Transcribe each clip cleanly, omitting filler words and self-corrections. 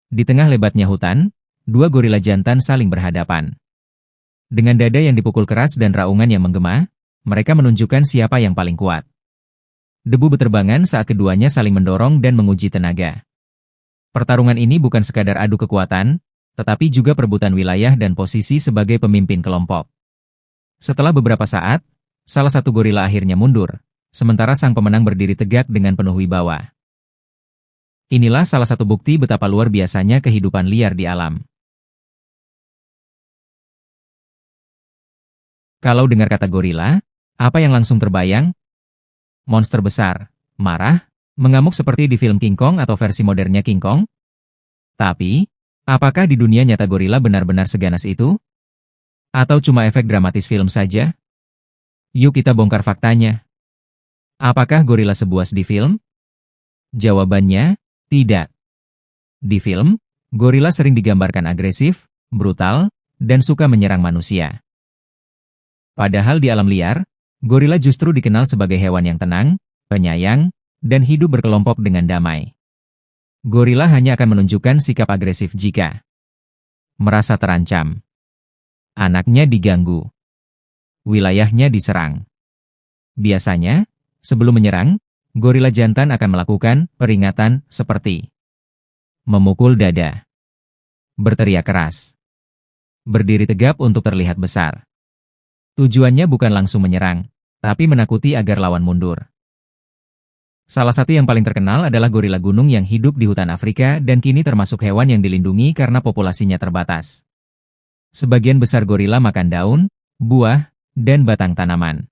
Di tengah lebatnya hutan, dua gorila jantan saling berhadapan. Dengan dada yang dipukul keras dan raungan yang menggema, mereka menunjukkan siapa yang paling kuat. Debu beterbangan saat keduanya saling mendorong dan menguji tenaga. Pertarungan ini bukan sekadar adu kekuatan, tetapi juga perebutan wilayah dan posisi sebagai pemimpin kelompok. Setelah beberapa saat, salah satu gorila akhirnya mundur, sementara sang pemenang berdiri tegak dengan penuh wibawa. Inilah salah satu bukti betapa luar biasanya kehidupan liar di alam. Kalau dengar kata gorila, apa yang langsung terbayang? Monster besar, marah, mengamuk seperti di film King Kong atau versi modernnya King Kong? Tapi, apakah di dunia nyata gorila benar-benar seganas itu? Atau cuma efek dramatis film saja? Yuk kita bongkar faktanya. Apakah gorila sebuas di film? Jawabannya, tidak. Di film, gorila sering digambarkan agresif, brutal, dan suka menyerang manusia. Padahal di alam liar, gorila justru dikenal sebagai hewan yang tenang, penyayang, dan hidup berkelompok dengan damai. Gorila hanya akan menunjukkan sikap agresif jika merasa terancam, anaknya diganggu, wilayahnya diserang. Biasanya, sebelum menyerang, gorila jantan akan melakukan peringatan seperti memukul dada, berteriak keras, berdiri tegap untuk terlihat besar. Tujuannya bukan langsung menyerang, tapi menakuti agar lawan mundur. Salah satu yang paling terkenal adalah gorila gunung yang hidup di hutan Afrika dan kini termasuk hewan yang dilindungi karena populasinya terbatas. Sebagian besar gorila makan daun, buah, dan batang tanaman.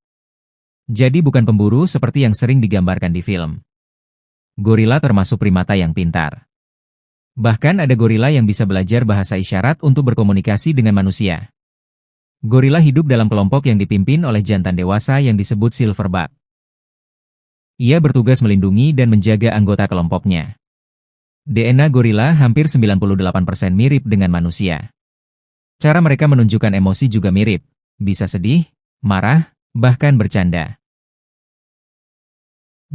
Jadi bukan pemburu seperti yang sering digambarkan di film. Gorila termasuk primata yang pintar. Bahkan ada gorila yang bisa belajar bahasa isyarat untuk berkomunikasi dengan manusia. Gorila hidup dalam kelompok yang dipimpin oleh jantan dewasa yang disebut silverback. Ia bertugas melindungi dan menjaga anggota kelompoknya. DNA gorila hampir 98% mirip dengan manusia. Cara mereka menunjukkan emosi juga mirip, bisa sedih, marah, bahkan bercanda.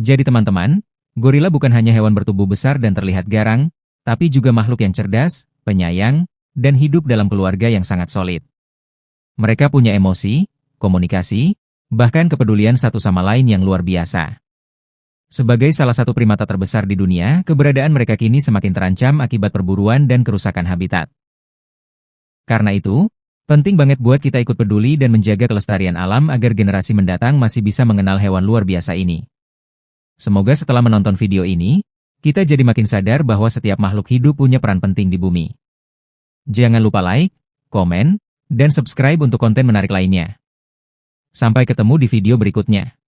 Jadi teman-teman, gorila bukan hanya hewan bertubuh besar dan terlihat garang, tapi juga makhluk yang cerdas, penyayang, dan hidup dalam keluarga yang sangat solid. Mereka punya emosi, komunikasi, bahkan kepedulian satu sama lain yang luar biasa. Sebagai salah satu primata terbesar di dunia, keberadaan mereka kini semakin terancam akibat perburuan dan kerusakan habitat. Karena itu, penting banget buat kita ikut peduli dan menjaga kelestarian alam agar generasi mendatang masih bisa mengenal hewan luar biasa ini. Semoga setelah menonton video ini, kita jadi makin sadar bahwa setiap makhluk hidup punya peran penting di bumi. Jangan lupa like, komen, dan subscribe untuk konten menarik lainnya. Sampai ketemu di video berikutnya.